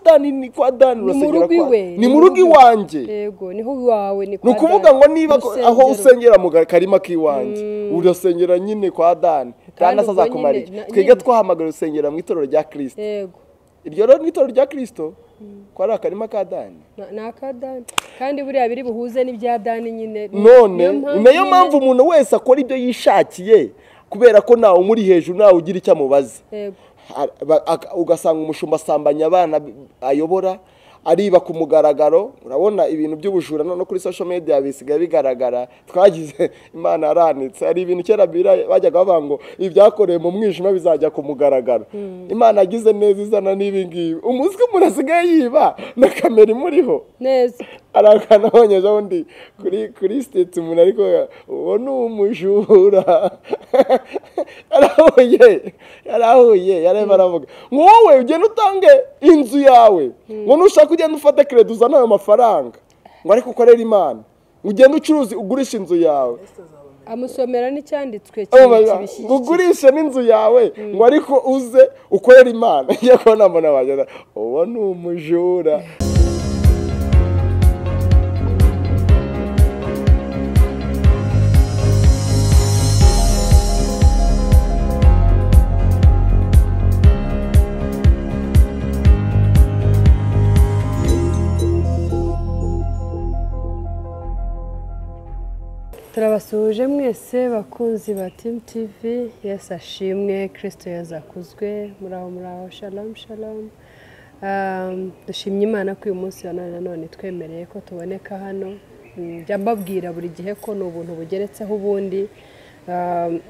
Dani ni kwa Dani urasengera kwa ni mu rugo iwanjye yego niho iwawe ni kwa Dani nukuvuga ngo niba aho usengera mu karima k'iwanjye urasengera nyine kwa Dani kandi asazakumara twige twahamagara usengera mu itorero rya Kristo yego iryo rero ni itorero rya Kristo kwa ari akarima ka Dani na ka Dani kandi buriya biri buhuze n'ibya Dani nyine none niyo mpamvu umuntu wese akora ibyo yishakiye kubera ko nawe umuri hejuru nawe ugira icyo amubaza yego ugasanga umushumba asambanya abana ayobora ariba ku mugaragaro urabona ibintu by'ubujura no kuri social media bisigaye bigaragara twagize Imana yaranitse ari ibintu kera bajyaga bavuga ngo ibyakorewe mu mwijima bizajya ku mugaragaro Imana agize neza izana n'ibingibi umunsi umuntu asigaye yiba na kamera imuriho neza arakana abonyeje undi kuri state umuntu ariko uwo ni umujura yarahuye yareba aravuga ngo wowe ugenda utange inzu yawe ngo nushaka ugenda ufate credit uzana ayo mafaranga ngo ariko ukorera Imana ugenda ucuruzi ugurisha inzu yawe amusomera n'icyanditswe kibishyikiye ugurisha n'inzu yawe ngo ariko uze ukorera Imana ngiye kubona mbona bagenda uwo ni umujura turabasuhuje mwese bakunzi ba Team TV Yesu ashimwe Kristo yazakuzwe muraho shalom shalom dushimye Imana ko uyu munsi none twemereye ko tuboneka hano njya mbabwira buri gihe ko n'ubuntu bugeretseho ubundi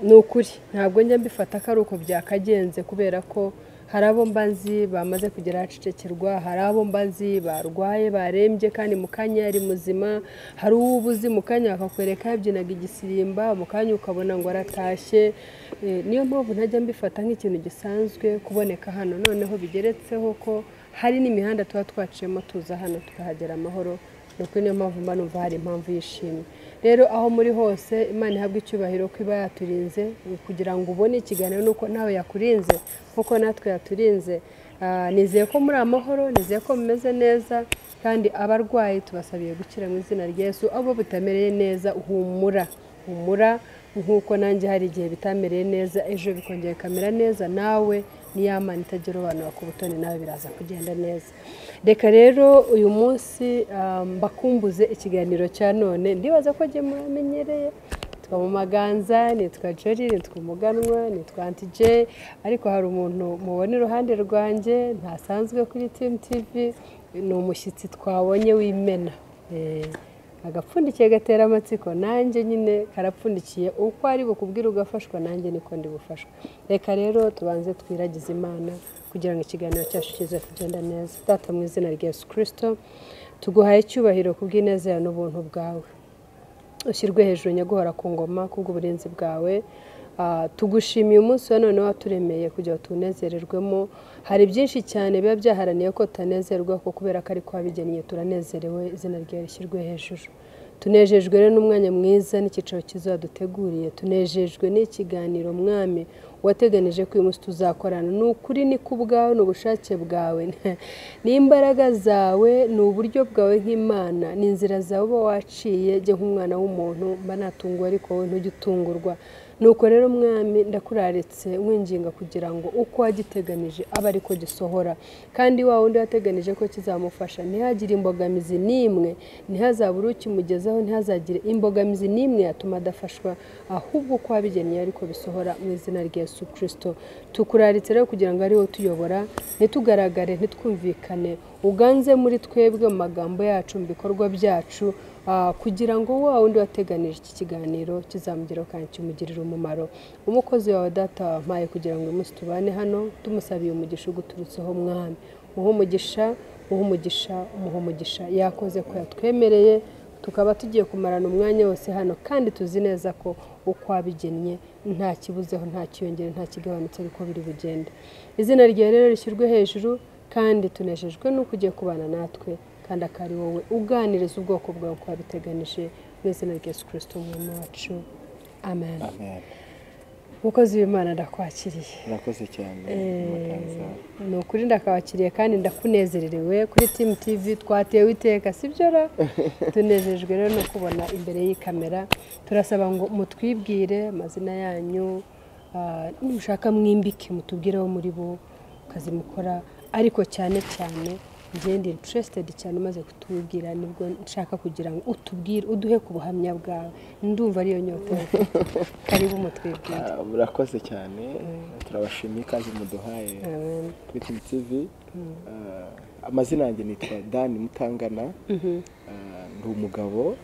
n'ukuri ntabwo njya mbifata ko ari uko byakagenze kubera ko hari abo mbanzi bamaze kugera hacecekerwa hari abo mbanzi barwaye barembye kandi mu kanya yari muzima hari ubuzi mu kanya akakwereka yabyinaga igisirimba mu kanya ukabona ngo aratashye niyo mpamvu ntajya mbifata nk'ikintu gisanzwe kuboneka hano noneho bigeretseho ko hari n'imihanda tuba twaciyemo tuza hano tukahagera amahoro nuko niyo mpamvu mba numva hari impamvu yishimye rero aho muri hose Imana ihabwa icyubahiro ko iba yaturinze kugira ngo ubone ikiganiro nuko nawe yakurinze nkuko natwe yaturinze nizeye ko muri amahoro nizeye ko mumeze neza kandi abarwayi tubasabiye gukira mu izina rya Yesu abo bitamereye neza humura nkuko nanjye hari igihe bitamereye neza ejo bikongera kamera neza nawe niyamana itagira abantu bakubutone nawe biraza kugenda neza reka rero uyu munsi mbakumbuze ikiganiro cya none ndibaza ko ngiye muramenyereye twa mu maganza nitwa Jori nitwa Umuganwa nitwa Antije ariko hari umuntu mubona iruhande rwanjye ntasanzwe kuri Team TV ni umushyitsi twabonye w'imena agapfundikiye gatera amatsiko nanjye nyine karapfundikiye uko ari bukubwira ugafashwa nanjye niko ndi bufashwa reka rero tubanze twiragize Imana kugira ngo ikiganiro cyacu kize kugenda neza data mu izina rya Yesu Kristo tuguhaye icyubahiro kubw'ineza yawe n'ubuntu bwawe ushyirwe hejuru nyaguhora ku ngoma kubw'uburinzi bwawe tugushimiye umunsi wa none waturemeye kugira tunezererwemo hari byinshi cyane biba byaharaniye ko tutanezerwa ko kubera ko ari kwabigeniye turanezerewe izina ryawe rishyirwe hejuru tunejejwe rero n'umwanya mwiza n'icyicaro cyiza duteguriye tunejejwe n'ikiganiro mwami wateganije ko uyu munsi tuzakorana n'ukuri ni kubwawe n'ubushake bwawe n'imbaraga zawe n'uburyo bwawe nk'Imana n'inzira zawe uba waciye jye nk'umwana w'umuntu mba natungwa ariko wowe ntujye utungurwa nuko rero mwami ndakuraritse winginga kugira ngo uko wagiteganije aba ariko gisohora kandi wa wundi wateganije ko kizamufasha ntihagire imbogamizi n'imwe ntihazabure ukimugezaho ntihazagire imbogamizi n'imwe yatuma adafashwa ahubwo ko wabigeniye ariko bisohora mu izina rya Yesu Kristo tukuraritse rero kugira ngo ari wowe tuyobora ntitugaragare ntitwumvikane uganze muri twebwe mu magambo yacu mu bikorwa byacu kugira ngo wa wundi wateganije iki kiganiro kizamugeraho kandi kimugirire umumaro umukozi wawe data wampaye kugira ngo umunsi tubane hano tumusabiye umugisha uguturutseho mwami umugisha yakoze ko yatwemereye tukaba tugiye kumarana umwanya wose hano kandi tuzi neza ko uko wabigennye nta kibuzeho nta kiyongera nta kigabanutse ariko biri bugende izina ryawe rero rishyirwe hejuru kandi tunejejwe n'uko ugiye kubana natwe kandi akari wowe uganiriza ubwoko bwawe uko wabiteganije mu izina rya Yesu Kristo umwami wacu amen umukozi w'Imana ndakwakiriye. Murakoze cyane. Ni ukuri ndakabakiriye kandi ndakunezererewe kuri Team TV twatewe iteka sibyo ra tunejejwe rero no kubona imbere y'ikamera. Turasaba ngo mutwibwire amazina yanyu, nimushaka mwimbike mutubwireho muri bo kazi mukora, ariko cyane cyane ngende interested cyane maze kutubwira nibwo nshaka kugira ngo utubwire uduhe ku buhamya bwawe. Ndumva ariyo nyota karibu mutwibwire. Murakoze cyane. Turabashimiye kazi muduhaye kuri TV. Amazina yanjye nitwa Dani Mutangana. Ndi umugabo,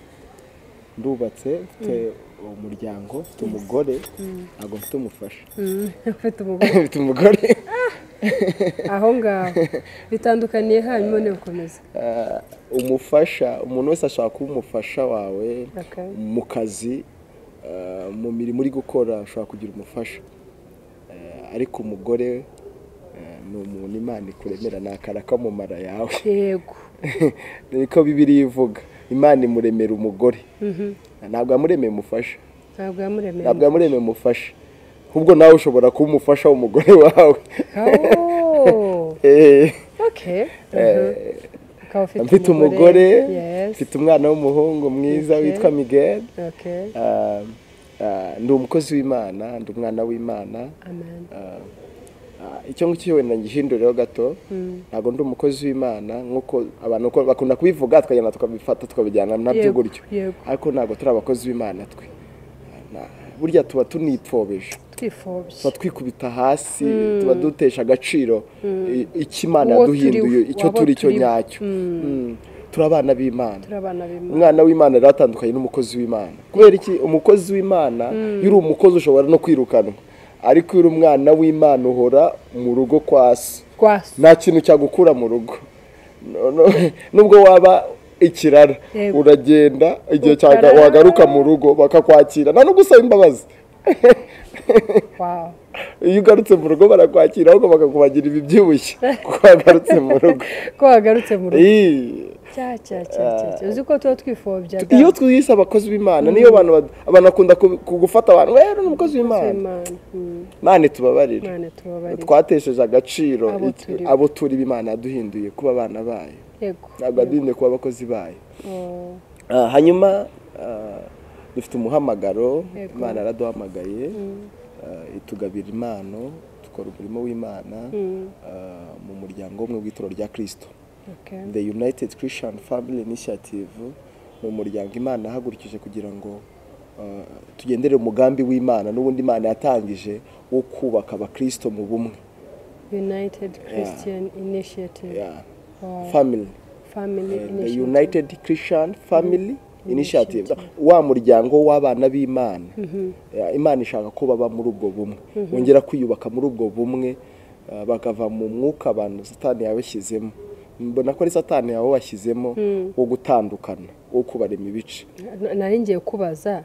ndubatse, mfite umuryango, mfite umugore, ntabwo mfite umufasha. Mfite umugore. Aho ngaho bitandukaniye hanyuma ne ukomeza. Umufasha, umuntu wese ashaka kuba umufasha wawe mu kazi, mu mirimo uri gukora ashaka kugira umufasha. Ariko umugore ni umuntu Imana ikuremera nakara kamumara yawe. Yego. Niko Bibiliya ivuga. Imana imuremera umugore. Ntabwo yamuremeye umufasha. Ntabwo yamuremeye umufasha. Ahubwo nawe ushobora kuba umufasha w'umugore wawe. Okay. Mfite umugore, mfite umwana w'umuhungu mwiza witwa Miguel. Ndi umukozi w'Imana, ndi umwana w'Imana. Amen. Icyo ngicyo wenda ngihindurireho gato. Ntabwo ndi umukozi w'Imana nkuko abantu bakunda kubivuga tukagenda tukabifata tukabijyana nabyo gutyo. Ariko ntabwo turi abakozi b'Imana twe. Burya tuba tunipfobeje. Tuba twikubita hasi, tuba dutesha agaciro ikimana yaduhinduye, icyo turi cyo nyacyo. Turi abana b'Imana. Umwana w'Imana rero atandukanye n'umukozi w'Imana. Kubera iki? Umukozi w'Imana yuri umukozi ushobora no kwirukanwa, ariko yuri umwana w'Imana uhora mu rugo kwasi. Nta kintu cyagukura mu rugo. Nubwo waba ikirara uragenda igihe wagaruka mu rugo bakakwakira nta no gusaba imbabazi. Iyo ugarutse mu rugo barakwakira ahubwo bakakubagira ibibyibushye kuko wagarutse mu rugo. Uzi ko tuba twifobya. Iyo twise abakozi b'Imana niyo abantu bakunda kugufata abantu rero n'umukozi w'Imana. Mane tubabarire. Twatesheje agaciro abo turi b'Imana yaduhinduye kuba abana bayo. Ntabwo adinde kuba abakozi bayo. Hanyuma dufite umuhamagaro, Imana yaraduhamagaye, itugabira impano, dukora umurimo w'Imana mu muryango umwe w'itoro rya Kristo. The United Christian Family Initiative ni umuryango Imana yahagurukije kugira ngo tugendere umugambi w'Imana n'ubundi Imana yatangije wo kubaka abakristo mu bumwe. United Christian Initiative. Family Initiative. The United Christian Family Initiative. Wa muryango w'abana b'Imana. Imana ishaka ko baba muri ubwo bumwe. Wongera kwiyubaka muri ubwo bumwe bakava mu mwuka abantu Satani yabashyizemo. Mbona ko ari Satani yawe washyizemo wo gutandukana, wo kubarema ibice. Nari ngiye kubaza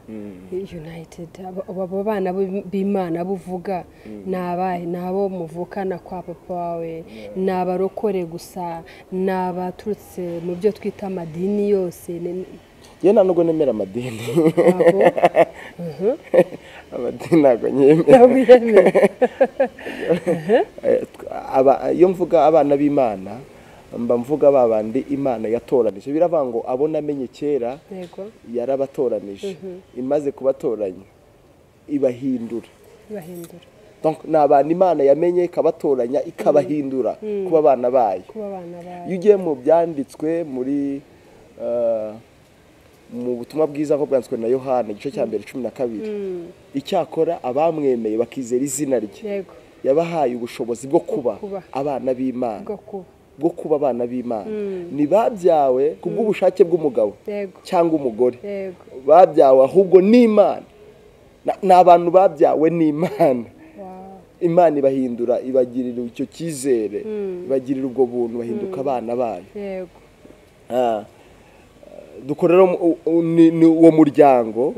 United abo bana b'Imana buvuga nabahe nabo muvukana kwa papa wawe, nabarokore gusa, nabaturutse mu byo twita amadini yose. Ye ntabwo nemera amadini. Amadini ntabwo nyemera. Iyo mvuga abana b'Imana mba mvuga babandi Imana yatoranije. Biravuga ngo abo namenye kera yarabatoranije, imaze kubatoranya ibahindura. Donc n'abantu Imana yamenye ikabatoranya ikabahindura kuba abana bayo. Iyo ugiye mu byanditswe muri mu butumwa bwiza ko bwanditswe na Yohana igice cya mbere 12, icyakora abamwemeye bakizera izina rye yabahaye ubushobozi bwo kuba abana b'Imana. Bwo kuba abana b'Imana ni babyawe kubw'ubushake bw'umugabo cyangwa umugore. Babyawe ahubwo n'Imana. N'abantu babyawe n'Imana. Imana ibahindura, ibagirira icyo cyizere, ibagirira ubwo buntu, bahinduka abana bayo. Dukorera uwo muryango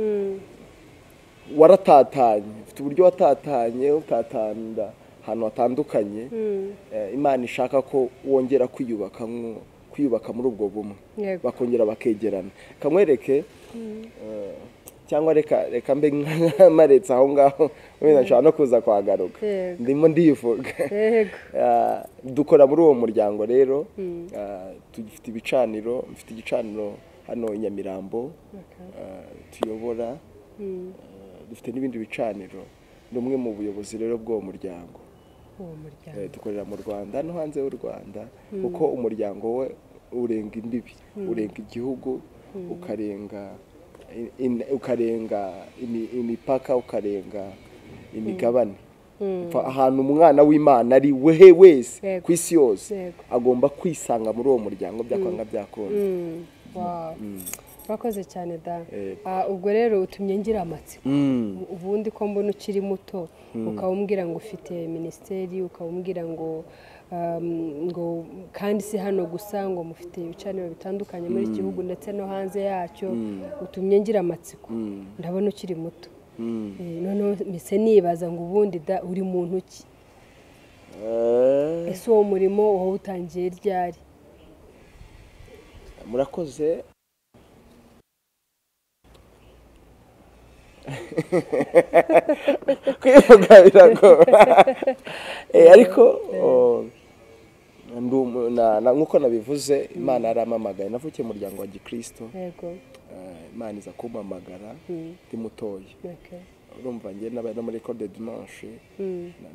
waratatanye, ufite uburyo watatanye, utatanda ahantu hatandukanye. Imana ishaka ko wongera kwiyubaka muri ubwo bumwe, bakongera bakegerana. Kamwereke cyangwa reka mbe maretse aho ngaho wenda nshobora no kuza kwagaruka ndimo ndivuga dukora muri uwo muryango rero tugifite ibicaniro mfite igicaniro hano i Nyamirambo tuyobora dufite n'ibindi bicaniro ni umwe mu buyobozi rero bw'uwo muryango dukorera mu Rwanda no hanze y'u Rwanda kuko umuryango we urenga imbibi urenga igihugu ukarenga imipaka ukarenga imigabane ahantu umwana w'Imana ari wehe wese ku isi yose agomba kwisanga muri uwo muryango byakwanga byakunda. Wakoze cyane da. Ubwo rero utumye ngira amatsiko ubundi ko mbona ukiri muto ukawumbwira ngo ufite ministeri ukawumbwira ngo kandi si hano gusa ngo mufite ibicaniro bitandukanye muri gihugu ndetse no hanze yacyo utumye ngira amatsiko ndabona ukiri muto none mise nibaza ngo ubundi da uri muntu ki ese uwo murimo wowe utangiye ryari? Murakoze. Kwivuga biragora ariko nk'uko nabivuze Imana yaramamagaye navukiye mu muryango wa Gikristo Imana iza kumpamagara ndi mutoya urumva njye nabaye no muri code de dimanche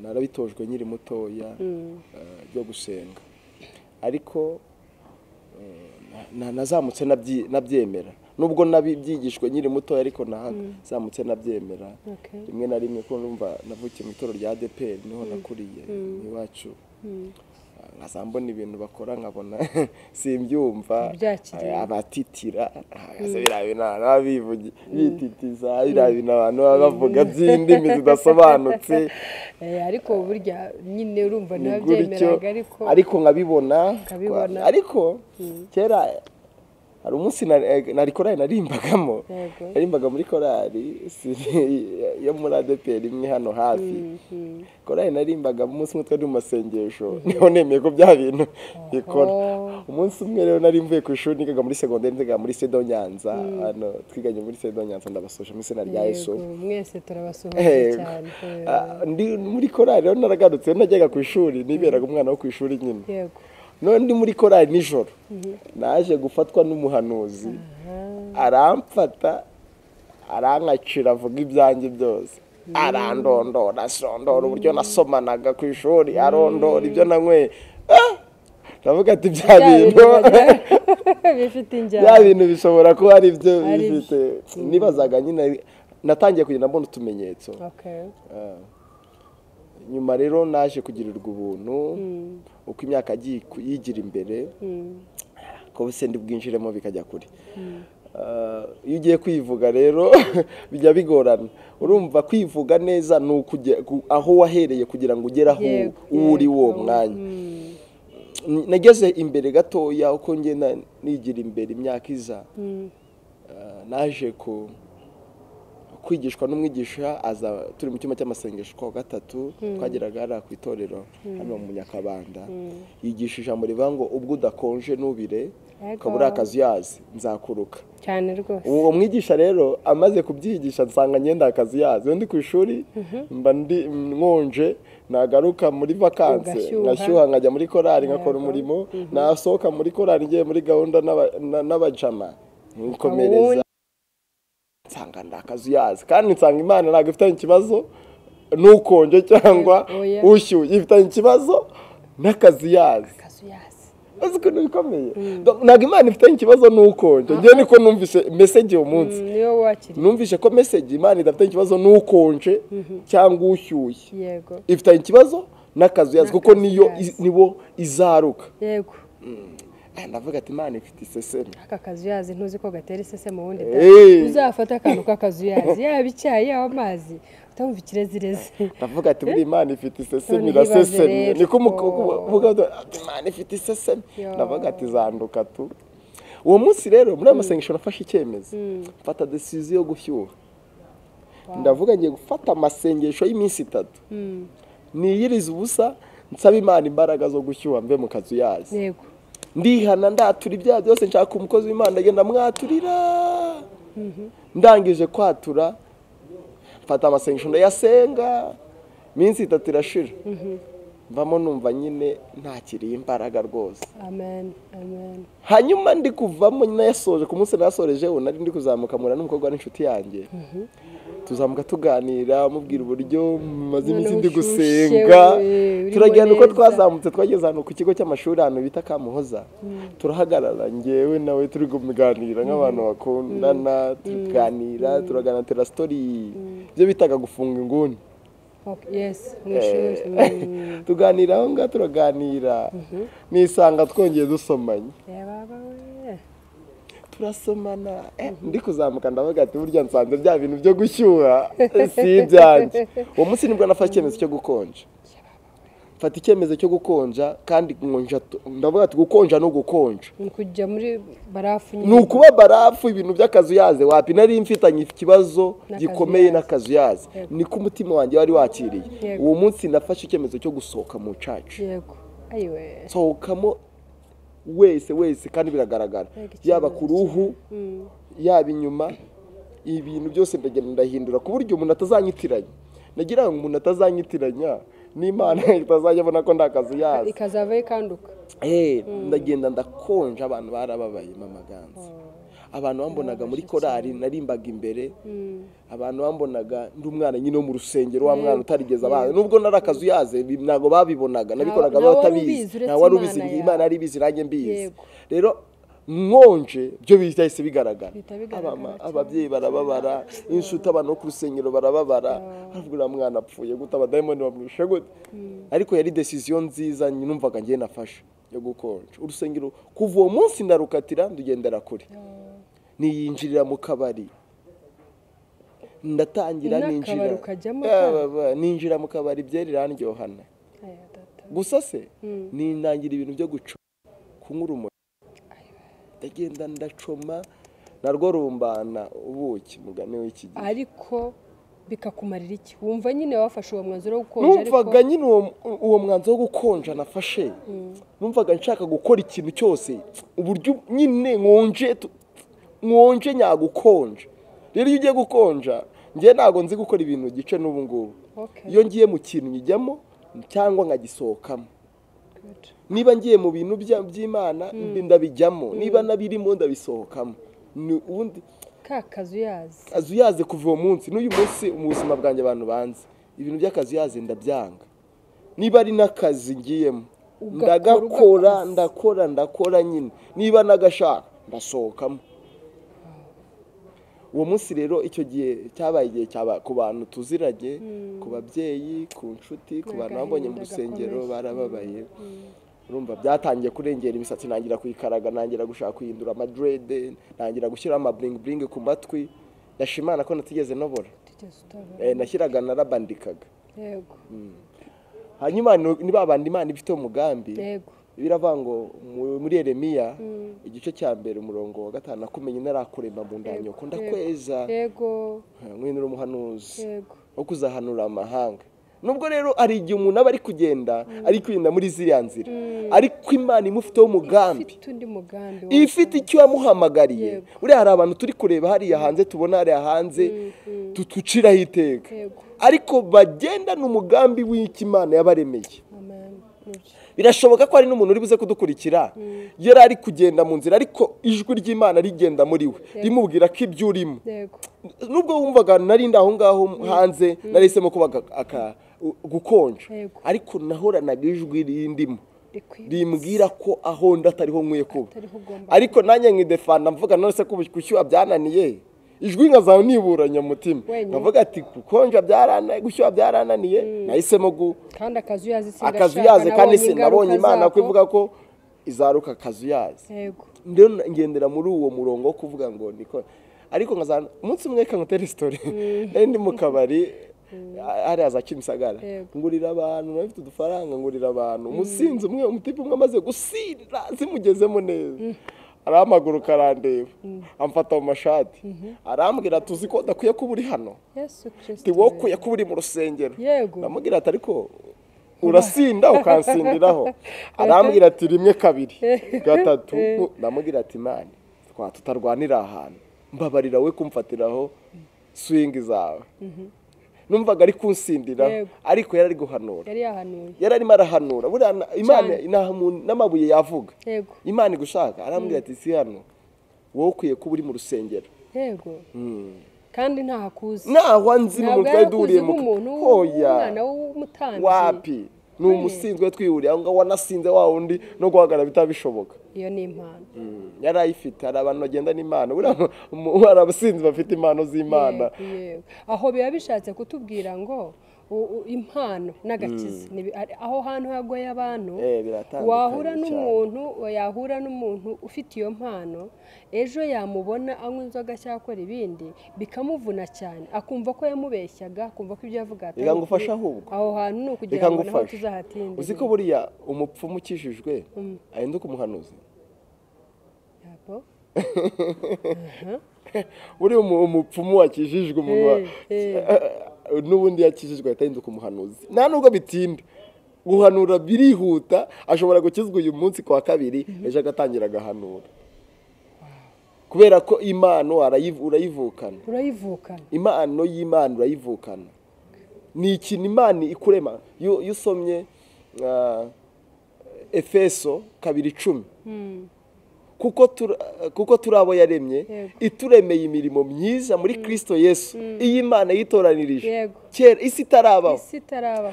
narabitojwe nyiri mutoya byo gusenga ariko nazamutse nabyemera nubwo nabibyigishwe nyiri mutoya ariko nazamutse nabyemera rimwe na rimwe ko numva navukiye mu itoro rya ADPR niho nakuriye iwacu nkazambona ibintu bakora nkabona simbyumva abatitira bititiza birabina abantu bavuga by'indimi zidasobanutse ariko burya nyine urumva nabyemeraga ariko nkabibona ariko kera hari umunsi nari korali narimbaga muri korali yo muri ADPR imwe hano hafi korali narimbaga umunsi umwe twari mu masengesho niho nemeye ko bya bintu bikora umunsi umwe rero nari mvuye ku ishuri nigaga muri secondaire nigaga muri Sedo Nyanza hano twiganye muri Sedo Nyanza ndabasosha mu izina rya Yesu mwese turabasohoje cyane ndi muri korali rero naragarutse najyaga ku ishuri niberaga umwana wo ku ishuri nyine none ndi muri korali nijoro naje gufatwa n'umuhanuzi aramfata arankacira avuga ibyanjye byose arandondora uburyo nasomanaga ku ishuri arondora ibyo nanyweye ndavuga ati bya bintu bifite injyana bya bintu bishobora kuba ari byo bifite nibazaga nyine natangiye kugenda mbona utumenyetso nyuma rero naje kugirirwa ubuntu uko imyaka yigira imbere ko bose ndi bwinjiremo bikajya kuri iyo ugiye kwivuga rero bijya bigorana urumva kwivuga neza ni ukujya aho wahereye kugira ngo ugere aho uri wo mwanya nageze imbere gatoya uko ngenda nigira imbere imyaka iza naje kwigishwa n'umwigisha aza turi mu cyuma cy'amasengesho kwa gatatu twageraga ara ku itorero hano mu Nyakabanda yigisha ijambo rivuga ngo ubwo udakonje nubire kabura akazi yazi nzakuruka cyane rwose uwo mwigisha rero amaze kubyigisha nsanga ngenda akazi yazi ndi ku ishuri mba ndi nkonje nagaruka muri vacances ngashyuha nkajya muri korali ngakora umurimo nasohoka muri korali ngiye muri gahunda n'abajama nkomereza nsanga ndakazi yazi kandi nsanga Imana ntabwo ifitanye ikibazo n'ukonje cyangwa ushyuye ifitanye ikibazo n'akazi yazi aziko nikomeye ntabwo Imana ifitanye ikibazo n'ukonje ngiye niko numvise message uwo munsi numvise ko message Imana idafitanye ikibazo n'ukonje cyangwa ushyuye yego ifitanye ikibazo n'akazi yazi kuko nibo izaruka yego ndavuga ati Imana ifite iseseme aka kazi yazi ntuzi ko gatera iseseme wundi uzafata akantu k'akazi yazi yaba icyayi yaba amazi utamva ikirezireze ndavuga ati buri Imana ifite iseseme iraseseme niko muvuga ati Imana ifite iseseme ndavuga ati zanduka tu uwo munsi rero muri amasengesho nafashe icyemezo mfata decision yo gushyuha ndavuga ngiye gufata amasengesho y'iminsi 3 niyiriza ubusa nsaba Imana imbaraga zo gushyuha mve mu kazi yazi yego ndihana ndatura ibyaha byose nshaka umukozi w'Imana agenda mwaturira ndangije kwatura mfata amasengesho ndayasenga minsi 3 irashira mvamo numva nyine ntakiriye imbaraga rwose. Amen. Amen. Hanyuma ndi kuvamo nyine yasoje ku munsi nasorejeho nari ndi kuzamuka mura n'umukobwa n'inshuti yanjye. Tuzamuka tuganira mubwira uburyo maze iminsi ndi gusenga. Turagenda uko twazamutse twageze hano ku kigo cy'amashuri hano bita Kamuhoza. Turahagarara ngewe nawe turi kumiganira nk'abantu bakundana, tuganira, turagana tera story byo bitaga gufunga inguni. Okay, yes. Tuganira aho nga turaganira nisanga twongeye dusomanye. Turasomana ndi kuzamuka ndavuga ati burya nsanze bya bintu byo gushyuha si ibyanjye. Uwo munsi nibwo nafashe icyemezo cyo gukonja. Fata icyemezo cyo gukonja kandi nkonja ndavuga ati gukonja no gukonja. Kujya muri barafu nyine. Nukuba barafu ibintu by'akazu yaze wapi nari mfitanye ikibazo gikomeye n'akazu yaze. Niko umutima wanjye wari wakiriye. Uwo munsi nafashe icyemezo cyo gusohoka mu church. Yego. Ayiwe. Sohokamo wese kandi biragaragara yaba ku ruhu yaba inyuma ibintu byose ndagenda ndahindura ku buryo umuntu atazanyitiranya. Nagira ngo umuntu atazanyitiranya n'Imana itazajya ko ndakazu yazi ikazava ikanduka. Ndagenda ndakonja abantu barababaye mamaganza. Abantu bambonaga muri korari narimbaga imbere. Abantu bambonaga ndi umwana nyine wo mu rusengero wa mwana utarigeza abana nubwo narakazu yaze nago babibonaga nabikoraga batabizi na wari ubizi Imana ari bizi range mbizi. Rero nkonje byo bitahise bigaragara. Ababyeyi barababara, inshuti abantu ku rusengero barababara. Avuga mwana apfuye guta abadayimoni bamwishe gute. Ariko yari decision nziza numvaga ngiye nafashe yo gukonja. Urusengero kuva uwo munsi ndarukatira ndugendera kure. Niyinjirira mu kabari. Ndatangira ninjira mu kabari byerirandyohana. Gusa se ninangira ibintu byo guca kunkura ndagenda ndacoma narwo rumbana ubuki mugane w'iki gihe. Ariko bikakumarira iki? Wumva nyine wafashe uwo mwanzuro wo gukonja ariko numvaga nyine uwo mwanzuro wo gukonja nafashe. Numvaga nshaka gukora ikintu cyose uburyo nyine nkonje nyagukonja. Rero iyo ugiye gukonja ngiye ntago nzi gukora ibintu gice n'ubu ngubu. Iyo ngiye mu kintu njyamo cyangwa nkagisohokamo. Niba ngiye mu bintu by'Imana ndabijyamo, niba nabirimo ndabisohokamo. Ubundi kazu yaze kuva uwo munsi n'uyu munsi mu buzima bwanjye abantu banze ibintu by'akazu yaze ndabyanga. Niba ari n'akazi ngiyemo ndakora nyine. Niba nagashaka ndasohokamo. Uwo munsi rero icyo gihe cyabaye igihe ku bantu tuzirage, ku babyeyi, ku nshuti, ku bantu bambonye mu rusengero barababaye. Urumva byatangiye kurengera imisatsi nangira kuyikaraga, nangira gushaka kuhindura amadrede, nangira gushyira ama bling ku matwi. Ndashimana ko natigeze nobora. Nashyiraga narabandikaga. Yego. Hanyuma niba abandi Imana ifite umugambi. Yego. Biravango muri Yeremiya igice cya mbere umurongo wa 5 nakumenye narakurema mu ndanyo ko ndakweza. Yego. Mwinura umuhanuzi. Yego. Wo kuzahanura amahanga. Nubwo rero ari igihe umuntu aba ari kugenda ari kwinda muri ziriya nzira ariko Imana imufiteho umugambi. Ifite icyo yamuhamagariye. Uri hari abantu turi kureba hariya hanze tubona hariya hanze tutuciraho iteka. Ariko bagenda n'umugambi w'Imana yabaremeye. Birashoboka ko ari n'umuntu uri buze kudukurikira yari ari kugenda mu nzira ariko ijwi ry'Imana rigenda muri we rimubwira ko ibyo urimo. Nubwo wumvaga nari ndaho ngaho hanze narisemo kuba gukonja ariko nahoranaga ijwi rindimo rimbwira ko aho ndatariho nkwiye kuba. Ariko nanjye nkidefanda mvuga none se gushyuha byananiye ijwi nkazaho niburanya mutima navuga ati gukonja gushyuha byarananiye nahisemo kandi akazu yaze kandi sinabonye Imana kwivuga ko izaruka akazu yaze. Rero ngendera muri uwo murongo wo kuvuga ngo niko ariko nkazana umunsi umwe kangutere story ndi mu kabari ari aza Kimisagara ngurira abantu bafite udufaranga ngurira abantu umusinzi umwe umutipe umwe amaze gusinda zimugezemo neza aramaguru karandeba amfata mu mashati arambwira tuzi ko dakwiye kuba uri hano Yesu Kristo ti wokuye kuba uri mu rusengero namubwira ati ariko urasinda ukansindiraho arambwira ati 1 2 3 namubwira ati Imana tutarwanira ahantu mbabarira we kumfatiraho swing zawe numvaga ari kunsindira ariko yari ari guhanura yari arimo arahanura buriya Imana n'amabuye yavuga Imana igushaka arambwira ati si hano wowe ukwiye kuba uri mu rusengero yego kandi nta hakuzi ntaho nzi mu mutwe duriye mu umwana w'umutanzi wapi ni umusinzwe twihuriye aho ngaho wanasinze wa wundi no guhagarara bitabishoboka iyo ni impano yari ayifite hari abantu bagenda n'imana buriya abasinzi bafite impano z'Imana aho biba bishatse kutubwira ngo impano n'agakiza aho hantu hagoye abantu yahura n'umuntu ufite iyo mpano ejo yamubona anywa inzoga cyangwa akora ibindi bikamuvuna cyane akumva ko yamubeshyaga akumva ko ibyo yavuga atari aho hantu ni ukugira ngo naho tuzahatinde uzi ko buriya umupfumu ukijijwe ahinduka umuhanuzi buriya umupfumu wakijijwe umuntu n'ubundi yakijijwe atahinduka umuhanuzi nta nubwo bitinda guhanura birihuta ashobora gukizwa uyu munsi kwa kabiri ejo agatangira agahanura kubera ko impano urayivukana impano y'Imana urayivukana ni ikintu Imana ikurema iyo usomye Efeso 2:10 kuko turabo yaremye ituremeye imirimo myiza muri Kristo Yesu iyi Imana yitoranirije kera isi itarabaho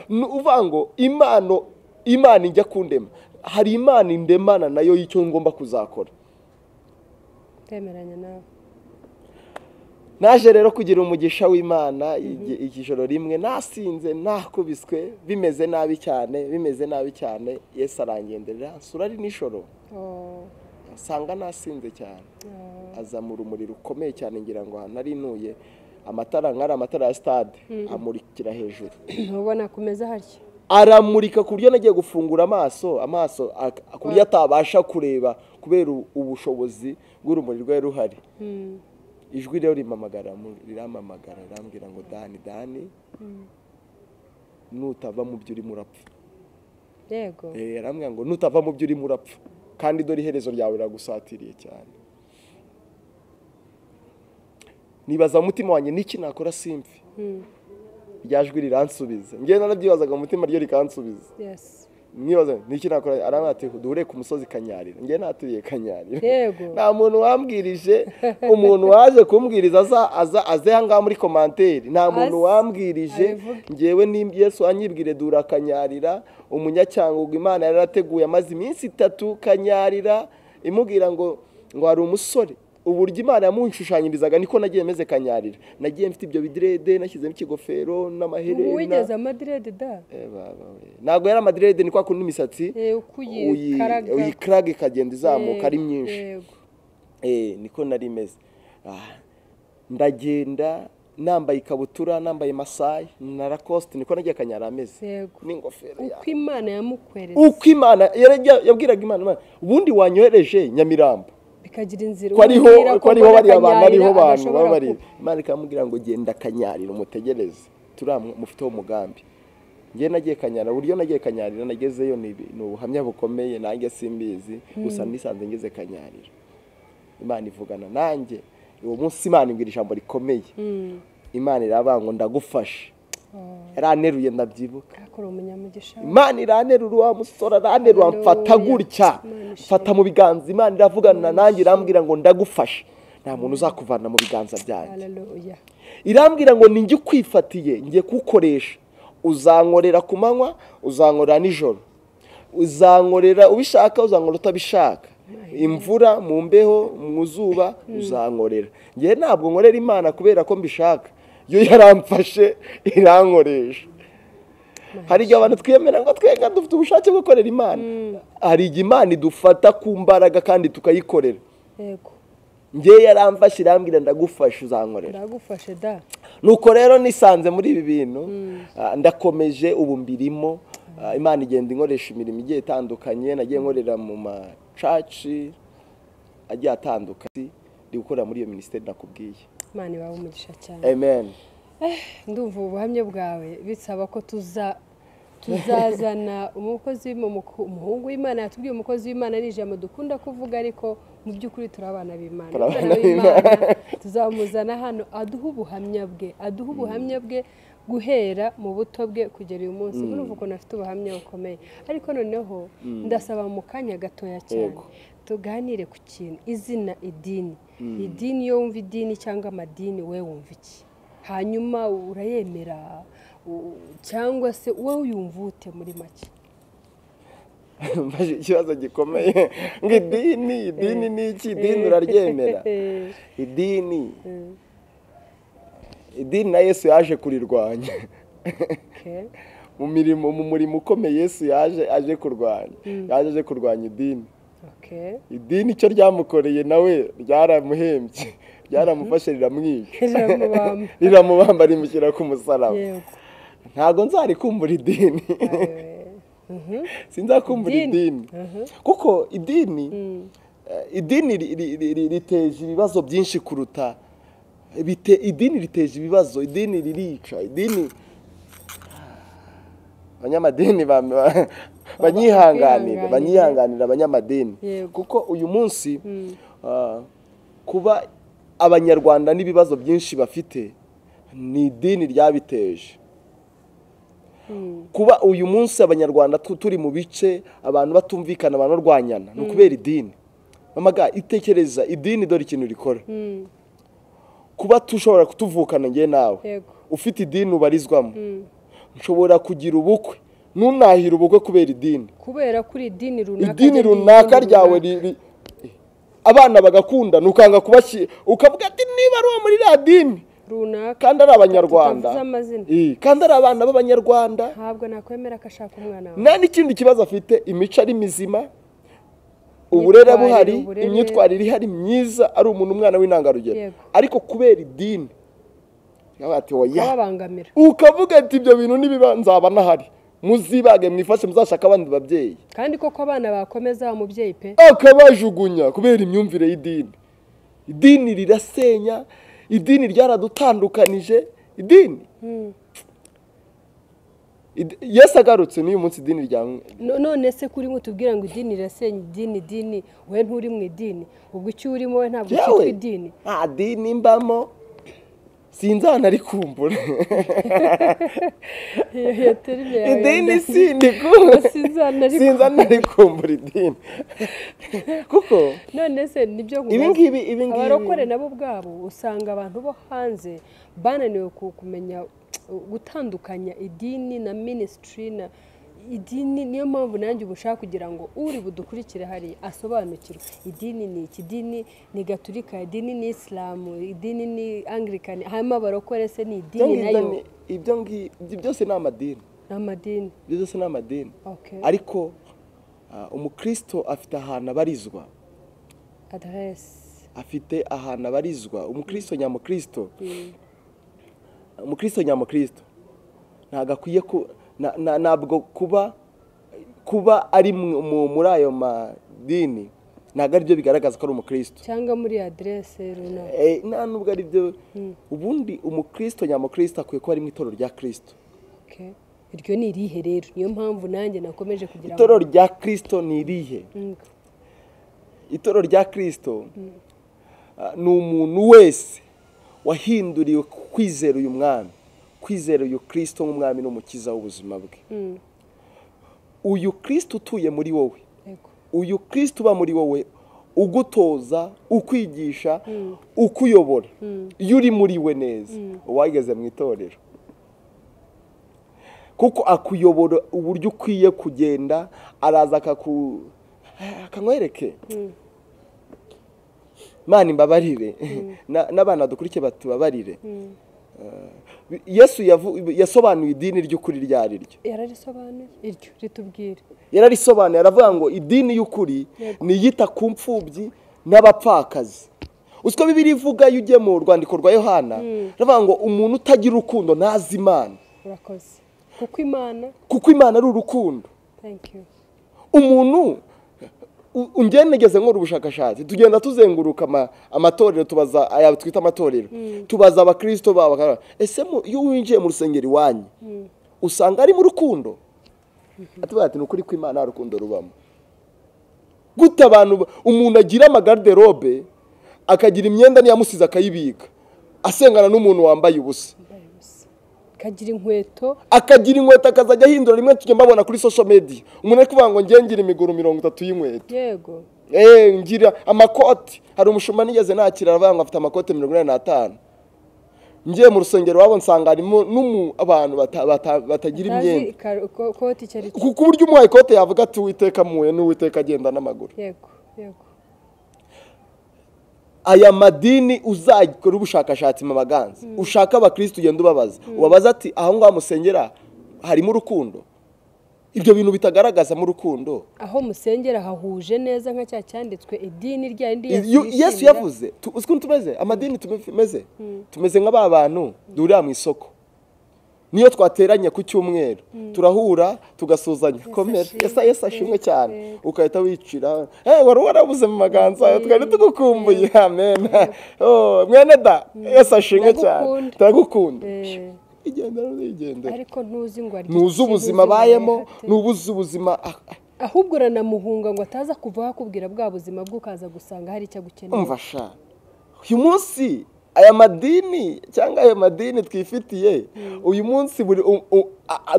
uvuga ngo Imana ijya kundema hari Imana indemana nayo y'icyo ngomba kuzakora temeranya nawe naje rero kugira umugisha w'Imana igijoro rimwe nasinze nakubiswe bimeze nabi cyane Yesu arangenderera nsura ari nijoro sanga nasinze cyane azamura umuriro ukomeye cyane ngira ngo nari nuye amatara ya stade amurikira hejuru ubona kumeza harya aramurika ku buryo nagiye gufungura amaso ku buryo atabasha kureba kubera ubushobozi bw'urumuri rwari ruhari ijwi rero riramamagara rirambwira ngo Dani nutava mu byo urimo urapfa yego arambwira ngo nutava mu byo urimo urapfa kandi dore iherezo ryawe riragusatiriye cyane nibaza umutima wanjye niki nakora simfi ryajwi riransubiza ngiye narabyibazaga umutima ryo rikansubiza nibaza niki nakora arambwira ati duhure ku musozi Kanyarira ngiye naturiye Kanyarira nta muntu wambwirije umuntu waje kumbwiriza aze hanga muri commentaire nta muntu wambwirije ngewe ni Yesu anyibwire dura Kanyarira umunyacyangugu Imana yarateguye amazi iminsi 3 Kanyarira imubwira ngo hari umusore uburyo Imana yamunshushanyirizaga niko nagiye meze Kanyarira nagiye mfite ibyo bidrede nashyizemo ikigofero n'amaherena wigeze amadrede da ntago yari amadrede ni kwa kundi imisatsi uyikaraga ikagenda izamuka ari myinshi niko nari meze ndagenda nambaye ikabutura nambaye masayi na Lacoste niko nagiye Kanyarira ameze n'ingofero uko Imana yamukweretse uko Imana yabwiraga Imana ubundi wanyohereje Nyamirambo bikagira inzira ko ariho bari abantu ariho bantu bari Imana ikamubwira ngo genda Kanyarira umutegereze turamufiteho umugambi ngiye nagiye Kanyarira buryo nagiye Kanyarira nagezeyo ni ubuhamya bukomeye nanjye simbizi gusa nisanze ngeze Kanyarira Imana ivugana nanjye uwo munsi Imana imbwira ijambo rikomeye Imana iravuga ngo ndagufasha yaraneruye ndabyibuka akora umunyamugisha Imana iranerura wa musora aranerura mfata gutya fata mu biganza Imana iravugana nanjye irambwira ngo ndagufasha nta muntu uzakuvana mu biganza byanjye irambwira ngo ninjye kwifatiye ngiye kukoresha uzankorera ku manywa uzankorera nijoro uzankorera ubishaka uzankorera utabishaka imvura mu mbeho mu zuba uzankorera ngiye ntabwo nkorera Imana kubera ko mbishaka yo yaramfashe irankoresha hari igihe abantu twemera ngo twenga dufite ubushake bwo gukorera Imana hari igihe Imana idufata ku mbaraga kandi tukayikorera yego ngiye yaramfashe irambwira ndagufasha uzankorera ndagufashe da nuko rero nisanze muri ibi bintu ndakomeje ubu mbirimo Imana igenda inkoresha imirimo igiye itandukanye nagiye nkorera mu macaci agiye atandukanye ndi gukora muri iyo ministeri nakubwiye Imana ibahe umugisha cyane amen ndumva ubuhamya bwawe bisaba ko tuzazana umuhungu w'Imana yatubwiye umukozi w'Imana ari ijambo dukunda kuvuga ariko mu by'ukuri turi abana b'Imana tuzamuzana hano aduha ubuhamya bwe guhera mu buto bwe kugera uyu munsi urumva ukuntu afite ubuhamya bukomeye ariko noneho ndasaba mu kanya gatoya cyane tuganire ku kintu izina idini iyo wumva idini cyangwa amadini we wumva iki hanyuma urayemera cyangwa se wowe uyumva ute muri make ikibazo gikomeye ngo idini ni iki idini uraryemera idini na Yesu yaje kurirwanya mu murimo ukomeye Yesu aje kurwanya idini idini icyo ryamukoreye nawe ryaramuhembye ryaramufashe riramubamba rimushyira ku musaraba ntabwo nzarikumbura idini sinzakumbura idini kuko idini riteje ibibazo byinshi kuruta idini riteje ibibazo idini ririca idini abanyamadini banyihanganira abanyamadini kuko uyu munsi kuba abanyarwanda n'ibibazo byinshi bafite ni idini ryabiteje kuba uyu munsi abanyarwanda turi mu bice abantu batumvikana banarwanyana ni ukubera idini mamaga itekereza idini dore ikintu rikora kuba tushobora kutuvukana ngiye nawe ufite idini ubarizwamo nshobora kugira ubukwe nunahira ubukwe kubera idini kubera kuri idini runaka ryawe abana bagakunda nukanga kubashyira ukavuga ati niba ari uwo muri radini kandi ari abanyarwanda kandi ari abana b'abanyarwanda ntabwo nakwemera ko ashaka umwana wawe nta n'ikindi kibazo afite imico ari mizima uburere buhari imyitwarire ihari myiza ari umuntu umwana w'intangarugero ariko kubera idini ukavuga ati ibyo bintu nibiba nzaba nahari muzibage mwifashe muzashaka abandi babyeyi kandi koko abana bakomeza umubyeyi pe akabajugunya kubera imyumvire y'idini idini rirasenya idini ryaradutandukanije idini Yesu agarutse n'uyu munsi idini rya none se kuri mwe tubwira ngo idini rirasenya idini we nturi mu idini ubwo icyo urimo we ntabwo cyitwa idini dini mbamo sinzana ari kumbura idini sinzana ari kumbura idini kuko none se nibyo ibi abarokore nabo bwabo usanga abantu bo hanze bananiwe kumenya gutandukanya idini na ministry na idini niyo mpamvu nanjye ubushaka kugira ngo uri budukurikire hari asobanukirwe idini ni iki idini ni gaturika idini ni Islam idini ni Anglican hama abarokore se ni idini nayo ibyo byose ni amadini byose ni amadini ariko umukristo afite ahantu abarizwa afite ahantu abarizwa umukristo nyamukristo ntabwo akwiye ntabwo kuba ari muri ayo madini ntabwo ari byo bigaragaza ko ari umukristo cyangwa muri adresse runaka nta nubwo ari byo ubundi umukristo nyamukristo akwiye kuba ari mu itorero rya Kristo iryo ni irihe rero niyo mpamvu nanjye nakomeje kugira itorero rya Kristo ni irihe itorero rya Kristo ni umuntu wese wahinduriwe kwizera uyu mwami kwizera uyu Kristo nk'umwami n'umukiza w'ubuzima bwe uyu Kristo utuye muri wowe uyu Kristo uba muri wowe ugutoza ukwigisha ukuyobora iyo uri muri we neza wageze mu itorero kuko akuyobora uburyo ukwiye kugenda araza akamwereke Mana imbabarire n'abana dukurikiye batubabarire Yesu yasobanuye idini ry'ukuri ryari ryo yararisobanuye iryo ritubwire yararisobanuye aravuga ngo idini y'ukuri ni yita ku mfubyi n'abapfakazi usiko Bibiliya ivuga iyo ugiye mu rwandiko rwa Yohana aravuga ngo umuntu utagira urukundo ntazi Imana urakoze kuko Imana ari urukundo umuntu ungenegeze nkora ubushakashatsi tugenda tuzenguruka amatorero tubaza aya twita amatorero tubaza abakristo baba ese iyo winjiye mu rusengero iwanyu usanga ari mu rukundo atubwira ati nukuri ko Imana rukundo rubamo gute abantu umuntu agira amagarderobe akagira imyenda niyamusize akayibika asengana n'umuntu wambaye ubusa akagira inkweto akazajya ahindura rimwe tujye mbabona kuri social media umuntu ari kuvuga ngo ngira imiguru 30 y'inkweto yego ngira amakoti hari umushumba nigeze nakira aravuga ngo afite amakoti 45 ngiye mu rusengero wabo nsanga harimo abantu batagira imyenda kuko uburyo umuhaye ikote yavuga ati Uwiteka muwe n'Uwiteka agenda n'amaguru yego aya madini uzakora ubushakashatsi mu baganza ushaka abakristo ugenda ubabaza ati aho ngaho musengera harimo urukundo ibyo bintu bitagaragaza mu rukundo aho musengera hahuje neza nka cya cyanditswe idini rya indi Yesu yavuze ukuntu tumeze amadini tumeze nk'aba bantu durira mu isoko niyo twateranye ku cyumweru turahura tugasuzanya komera Yesu ashimwe cyane ukahita wicira wari warabuze mu maganza twari tugukumbuye amen mwene da Yesu ashimwe cyane turagukunda igenda ariko ntuzi ngo nuzi ubuzima bayemo nubuze ubuzima ahubwo uranamuhunga ngo ataza kuva akubwira bwa buzima bw'ukaza gusanga hari icyo gukeneye umfasha uyu munsi aya madini cyangwa ayo madini twifitiye uyu munsi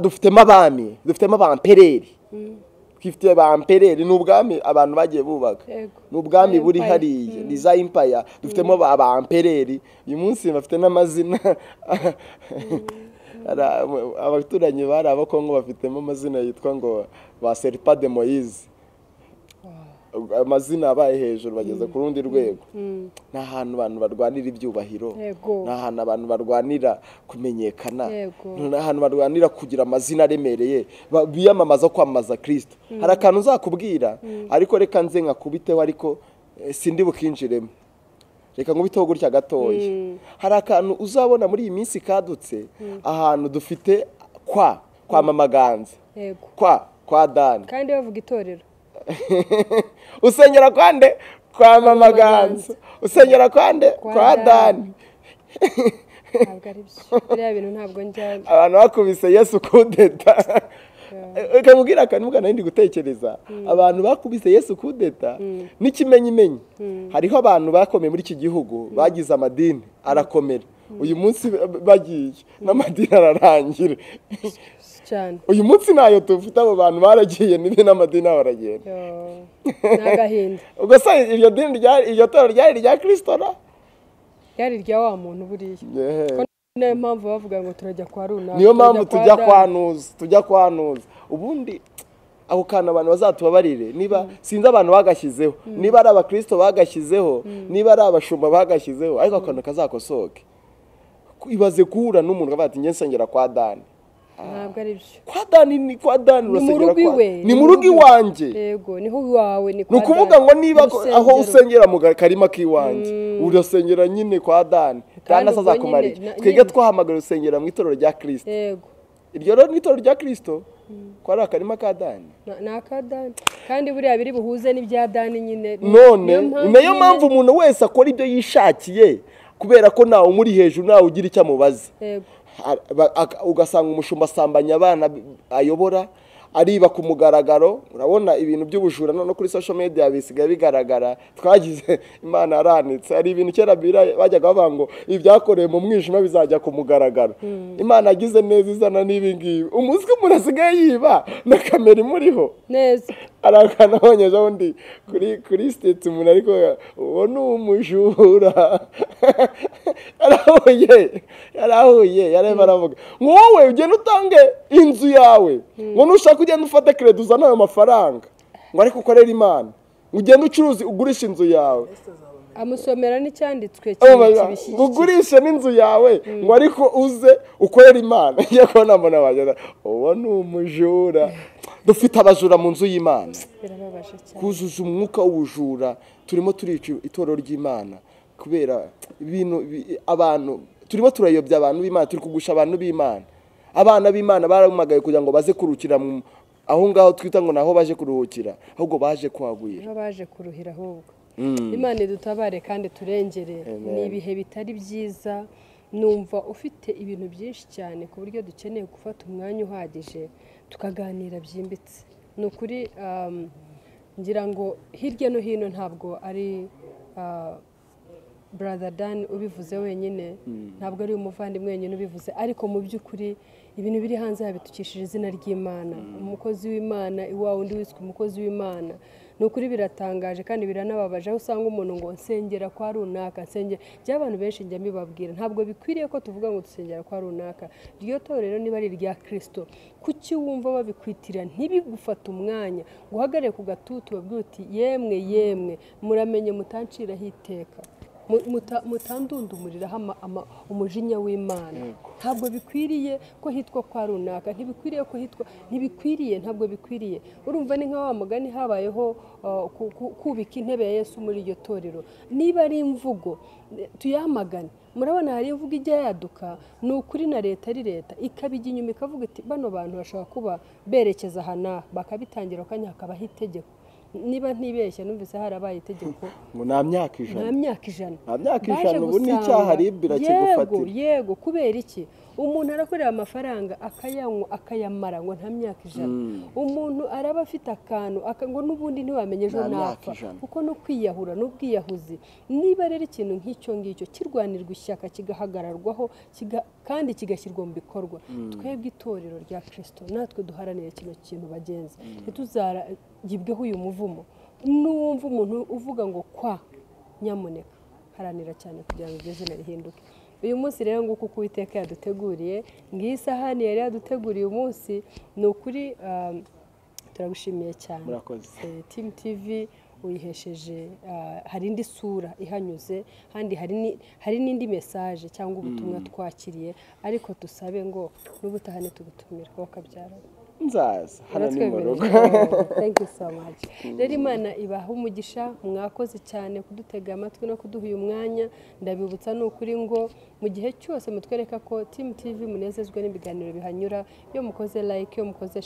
dufitemo abami dufitemo abampereri twifitiye abampereri n'ubwami abantu bagiye bubaka n'ubwami buri hariya ni za empire dufitemo abampereri uyu munsi bafite n'amazina abaturanyi bari abakongo bafitemo amazina yitwa ngo ba Serpa de Moise amazina abaye hejuru bageze ku rundi rwego ni ahantu abantu barwanira ibyubahiro ni ahantu abantu barwanira kumenyekana ni ahantu barwanira kugira amazina aremereye biyamamaza kwamamaza Kristo hari akantu uzakubwira ariko reka nze nkakubiteho ariko sindi bukinjiremo reka nkubiteho gutya gatoya hari akantu uzabona muri iyi minsi kadutse ahantu dufite kwamamaganza kwa Dani kandi bavuga itorero usengera kwande kwa mamaganza usengera kwande kwa Dani ntabwo ari byo biriya bintu ntabwo njyana abantu bakubise Yesu kudeta ukamubwira akantu ndi gutekereza abantu bakubise Yesu kudeta n'ikimenyimenyi hariho abantu bakomeye muri iki gihugu bagize amadini arakomera uyu munsi bagiye n'amadini ararangira cyane uyu munsi nayo tufite abo bantu baragiye nibe n'amadini baragenda n'agahinda ubwo se iryo dini iryo toro ryari rya Kristo ryari rya wa muntu buriya niyo mpamvu bavuga ngo turajya kwa runaka niyo mpamvu tujya kwanuza ubundi aho kana abantu bazatubabarire niba sinzi abantu bagashyizeho niba ari abakristo bagashyizeho niba ari abashumba bagashyizeho ariko akantu kazakosoke ibaze kuhura n'umuntu bati nge nsengera kwa Dani ntabwo ari byo kwa Dani urasengera kwa ni mu rugo iwanjye yego niho iwawe ni kwa Dani nukuvuga ngo niba aho usengera mu karima k'iwanjye urasengera nyine kwa Dani kandi asazakumarira twige twahamagara usengera mu itorero rya Kristo yego iryo rero ni itorero rya Kristo ko ari akarima ka Dani ni aka Dani kandi buriya biri buhuze n'ibya Dani nyine none niyo mpamvu umuntu wese akora ibyo yishakiye kubera ko nawe umuri hejuru nawe ugira icyo amubaza ugasanga umushumba asambanya abana ayobora ariba ku mugaragaro urabona ibintu by'ubujura no kuri social media bisigaye bigaragara twagize Imana yaranitse ari ibintu kera bajyaga bavuga ngo ibyakorewe mu mwijima bizajya ku mugaragaro Imana agize neza izana n'ibingibi umunsi umuntu asigaye yiba na kamera imuriho neza arakana abonyeje undi kuri state umuntu ariko uwo ni umujura yarahuye yareba aravuga ngo wowe ugenda utange inzu yawe ngo nushaka ugenda ufate credit uzana ayo mafaranga ngo ariko ukorera Imana ugenda ucuruzi ugurisha inzu yawe amusomera n'icyanditswe kibishyigikiye ugurisha n'inzu yawe ngo ariko uze ukorera Imana ngiye kubona mbona bagenda uwo ni umujura dufite abajura mu nzu y'Imana birababaje cyane kuzuza umwuka w'ubujura turimo turica itorero ry'Imana kubera ibintu abantu turimo turayobya abantu b'Imana turi kugusha abantu b'Imana abana b'Imana baramagaye kugira ngo baze kurukira aho ngaho twita ngo naho baje kuruhukira ahubwo baje kwagwira aho baje kuruhira ahubwo Imana idutabare kandi turengere ni ibihe bitari byiza numva ufite ibintu byinshi cyane ku buryo dukeneye gufata umwanya uhagije tukaganira byimbitse. Ni ukuri ngira ngo hirya no hino ntabwo ari Brother Dan ubivuze wenyine, ntabwo ari umuvandimwe wenyine ubivuze, ariko mu by'ukuri ibintu biri hanze habitukishije izina ry'Imana. Umukozi w'Imana iwawe undi wiswe umukozi w'Imana. Ni ukuri biratangaje kandi biranababaje aho usanga umuntu ngo nsengera kwa runaka, nsengera. By'abantu benshi njya mbibabwira, ntabwo bikwiriye ko tuvuga ngo dusengera kwa runaka. Iryo torero niba ari irya Kristo, kuki wumva babikwitira ntibigufata umwanya ngo uhagarare ku gatutu babwire uti yemwe muramenye mutanciraho iteka, mutandundumuriraho umujinya w'Imana. Ntabwo bikwiriye ko hitwa kwa runaka, ntabwo bikwiriye. Urumva ni nka wa mugani habayeho kubika intebe ya Yesu muri iryo torero. Niba ari imvugo tuyamagane. Murabona hari imvugo ijya yaduka, ni ukuri na leta ari leta ikabijya inyuma ikavuga iti bano bantu bashobora kuba berekeza hana bakabitangira kanya hakabaho itegeko. Niba ntibeshya numvise harabaye itegeko ngo nta myaka ijana ubu ni icyaha ribira kigufatira. Yego kubera iki? Umuntu arakorera amafaranga akayanywa akayamara ngo nta myaka ijana. Umuntu araba afite akantu ngo n'ubundi ntiwamenye ejo napfa, kuko no kwiyahura n'ubwiyahuzi. Niba rero ikintu nk'icyo ngicyo kirwanirwa ishyaka kigahagararwaho kandi kigashyirwa mu bikorwa, twebwe itorero rya Kristo natwe duharanire kino kintu bagenzi, ntituzagibweho uyu muvumo. N'uwumva umuntu uvuga ngo kwa nyamuneka haranira cyane kugira ngo iryo zina rihinduke. Uyu munsi rero nguko Uwiteka yaduteguriye, ngiyi sahani yari yaduteguriye umunsi. Ni ukuri turagushimiye cyane. Team TV uyihesheje hari indi sura ihanyuze, kandi hari n'indi message cyangwa ubutumwa twakiriye, ariko tusabe ngo n'ubutahane tugutumira wakabyara nzaza hano ni mu rugo. Thank you so much. Rero Imana ibaha umugisha, mwakoze cyane kudutega amatwi no kuduha uyu mwanya. Ndabibutsa ni ukuri ngo mu gihe cyose mutwereka ko Team TV munezezwe n'ibiganiro bihanyura, iyo mukoze like, iyo mukoze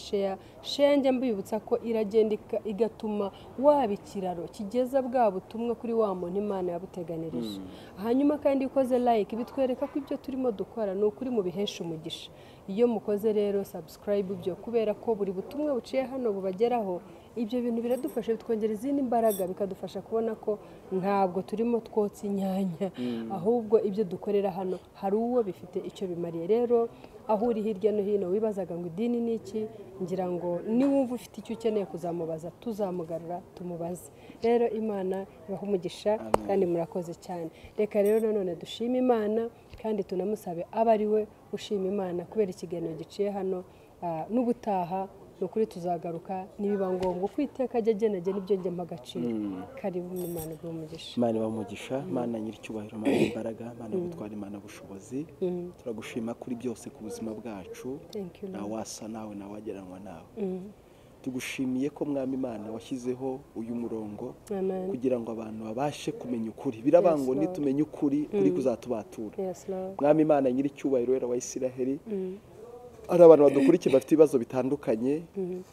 share njya mbibutsa ko iragenda igatuma waba ikiraro kigeza bwa butumwa kuri wa muntu Imana yabuteganirije. Hanyuma kandi ukoze like bitwereka ko ibyo turimo dukora ni ukuri mu bihesha umugisha. Iyo mukoze rero subscribe byo kubera ko buri butumwa buciye hano bubageraho, ibyo bintu biradufasha bitwongera izindi imbaraga, bikadufasha kubona ko ntabwo turimo twotsa inyanya, ahubwo ibyo dukorera hano hari uwo bifite icyo bimariye. Rero aho uri hirya no hino wibazaga ngo idini ni iki, ngira ngo niwumva ufite icyo ukeneye kuzamubaza tuzamugarura tumubaze. Rero Imana ibaha umugisha kandi murakoze cyane. Reka rero nanone dushime Imana kandi tunamusabe aba ari we ushima Imana kubera ikiganiro giciye hano. N'ubutaha nukuri tuzagaruka nibiba ngombwa kwiteka ajya agenage n'ibyo njye mpagaciro. Karibu Imana bw'umugisha. Imana bamugisha, Imana nyiricyubahiro, Imana imbaraga, Imana gutwara, Imana bushobozi. Turagushima kuri byose ku buzima bwacu. Na wasa nawe na wageranwa nawe. Tugushimiye ko Mwami Imana washyizeho uyu murongo kugira ngo abantu babashe kumenya ukuri. Birabango nitumenye ukuri kuri kuzatubatura. Mwami Imana nyiricyubahiro wera wa Isiraheli, ari abantu badukurikiye bafite ibibazo bitandukanye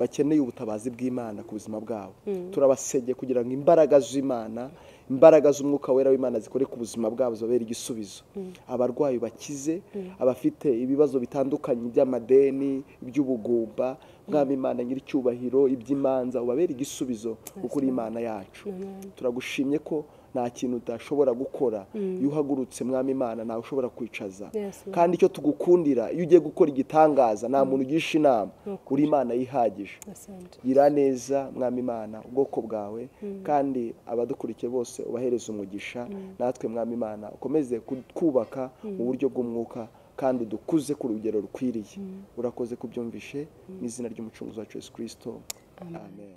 bakeneye ubutabazi bw'Imana ku buzima bwabo. Turabasege kugira ngo imbaraga z'Imana, imbaraga z'umwuka wera w'Imana zikore ku buzima bwabo zobera igisubizo. Abarwayi bakize, abafite ibibazo bitandukanye by'amadeni, by'ubugumba, Mwami Imana nyiricyubahiro, iby'imanza ubabera igisubizo kuko uri Imana yacu. Turagushimye ko nta kintu utashobora gukora. Iyo uhagurutse Mwami Imana nawe ushobora kwicaza. Kandi icyo tugukundira, iyo ugiye gukora igitangaza nta muntu ugisha inama, uri Imana yihagije. Gira neza Mwami Imana ubwoko bwawe, kandi abadukurikiye bose ubahereza umugisha. Natwe Mwami Imana ukomeze kubaka mu buryo bw'umwuka kandi dukuze ku rugero rukwiriye. Urakoze kubyumvishe, n'izina ry'umucunguzi wacu Yesu Kristo. Amen.